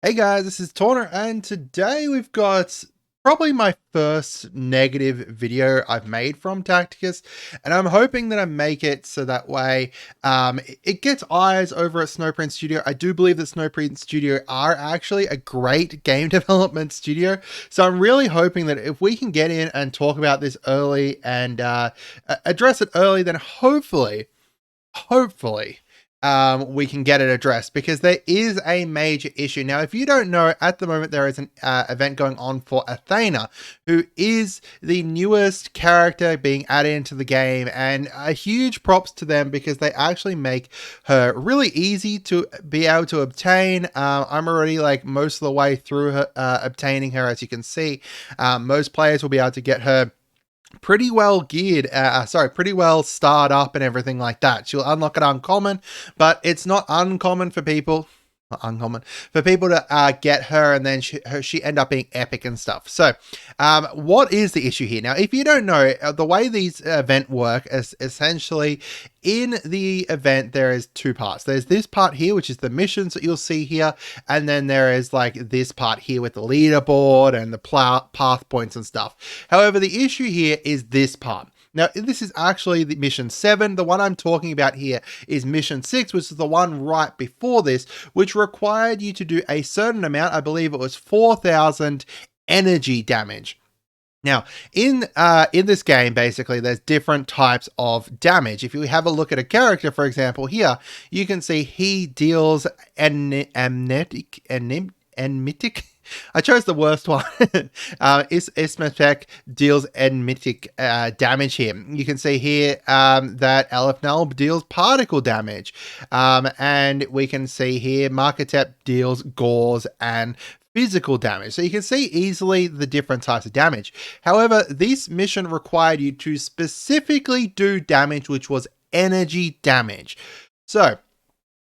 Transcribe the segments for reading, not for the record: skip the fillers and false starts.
Hey guys, this is Torner, and today we've got probably my first negative video I've made from Tacticus, and I'm hoping that I make it so that way it gets eyes over at Snowprint Studio. I do believe that Snowprint Studio are actually a great game development studio, so I'm really hoping that if we can get in and talk about this early and address it early, then hopefully we can get it addressed, because there is a major issue. Now, if you don't know, at the moment there is an event going on for Aethana, who is the newest character being added into the game, and a huge props to them because they actually make her really easy to be able to obtain. I'm already like most of the way through her, obtaining her. As you can see, most players will be able to get her pretty well geared, pretty well starred up and everything like that. She'll unlock it uncommon, but it's not uncommon for people. Not uncommon for people to get her, and then she end up being epic and stuff. So, what is the issue here? Now, if you don't know, the way these event work is essentially in the event there is two parts. There's this part here, which is the missions that you'll see here, and then there is like this part here with the leaderboard and the path points and stuff. However, the issue here is this part. Now, this is actually the mission 7. The one I'm talking about here is mission 6, which is the one right before this, which required you to do a certain amount. I believe it was 4,000 energy damage. Now, in this game, basically, there's different types of damage. If you have a look at a character, for example, here, you can see he deals enmitic. I chose the worst one. Ismatek deals enmitic damage here. You can see here that Aethana deals particle damage. And we can see here Marketep deals gauze and physical damage. So you can see easily the different types of damage. However, this mission required you to specifically do damage which was energy damage. So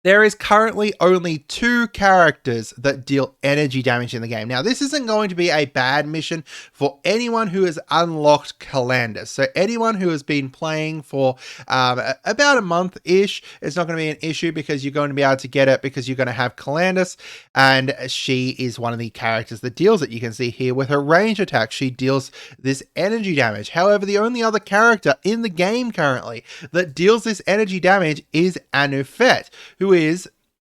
there is currently only 2 characters that deal energy damage in the game. Now, this isn't going to be a bad mission for anyone who has unlocked Calandus. So anyone who has been playing for about a month-ish, it's not going to be an issue, because you're going to be able to get it because you're going to have Calandus, and she is one of the characters that deals it. You can see here with her range attack, she deals this energy damage. However, the only other character in the game currently that deals this energy damage is Anufet, who is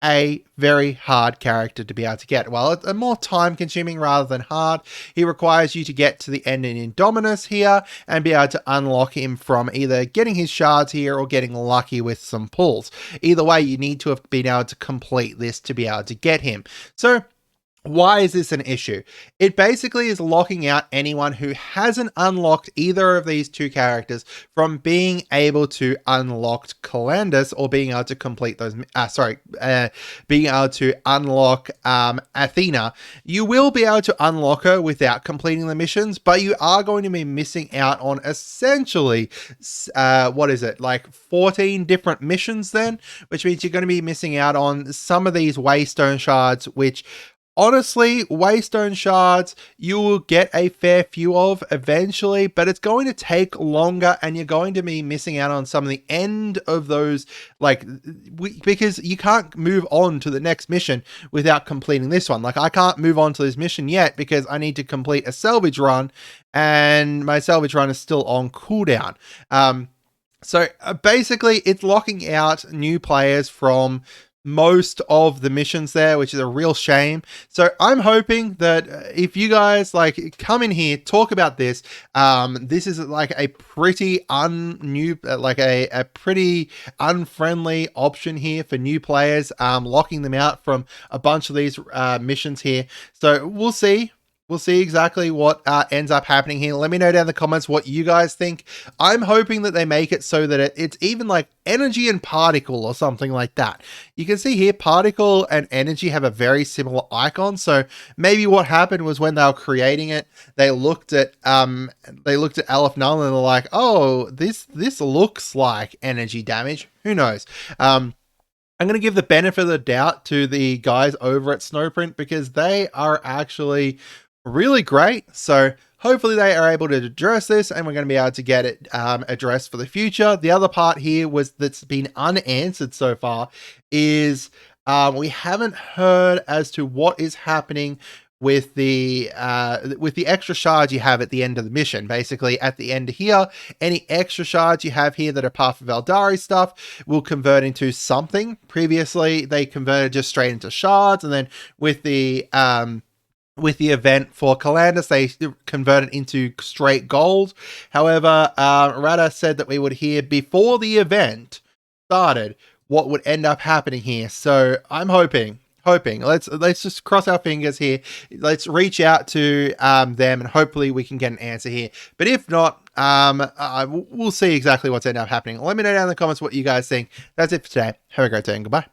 a very hard character to be able to get. Well, it's a more time consuming rather than hard. He requires you to get to the end in Indominus here and be able to unlock him from either getting his shards here or getting lucky with some pulls. Either way, you need to have been able to complete this to be able to get him. So why is this an issue? It basically is locking out anyone who hasn't unlocked either of these 2 characters from being able to unlock Calandus, or being able to complete those, being able to unlock Aethana. You will be able to unlock her without completing the missions, but you are going to be missing out on essentially, like 14 different missions then, which means you're going to be missing out on some of these Waystone shards, which honestly, Waystone shards, you will get a fair few of eventually, but it's going to take longer, and you're going to be missing out on some of the end of those, because you can't move on to the next mission without completing this one. Like, I can't move on to this mission yet because I need to complete a salvage run, and my salvage run is still on cooldown. So basically, it's locking out new players from most of the missions there, which is a real shame. So I'm hoping that if you guys come in here, talk about this, this is like a pretty a pretty unfriendly option here for new players, locking them out from a bunch of these missions here. So we'll see. We'll see exactly what ends up happening here. Let me know down in the comments what you guys think. I'm hoping that they make it so that it's even like energy and particle or something like that. You can see here, particle and energy have a very similar icon. So maybe what happened was when they were creating it, they looked at Aleph Null and they're like, oh, this looks like energy damage. Who knows? I'm going to give the benefit of the doubt to the guys over at Snowprint, because they are actually really great. So hopefully they are able to address this, and we're going to be able to get it addressed for the future. The other part here that's been unanswered so far is We haven't heard as to what is happening with the extra shards you have at the end of the mission. Basically, at the end here, any extra shards you have here that are Path of Eldari stuff will convert into something. Previously, they converted just straight into shards, and then with the event for Calandus, they converted into straight gold. However, Rada said that we would hear before the event started what would end up happening here. So I'm hoping. Let's just cross our fingers here. Let's reach out to them and hopefully we can get an answer here. But if not, we'll see exactly what's end up happening. Let me know down in the comments what you guys think. That's it for today. Have a great day and goodbye.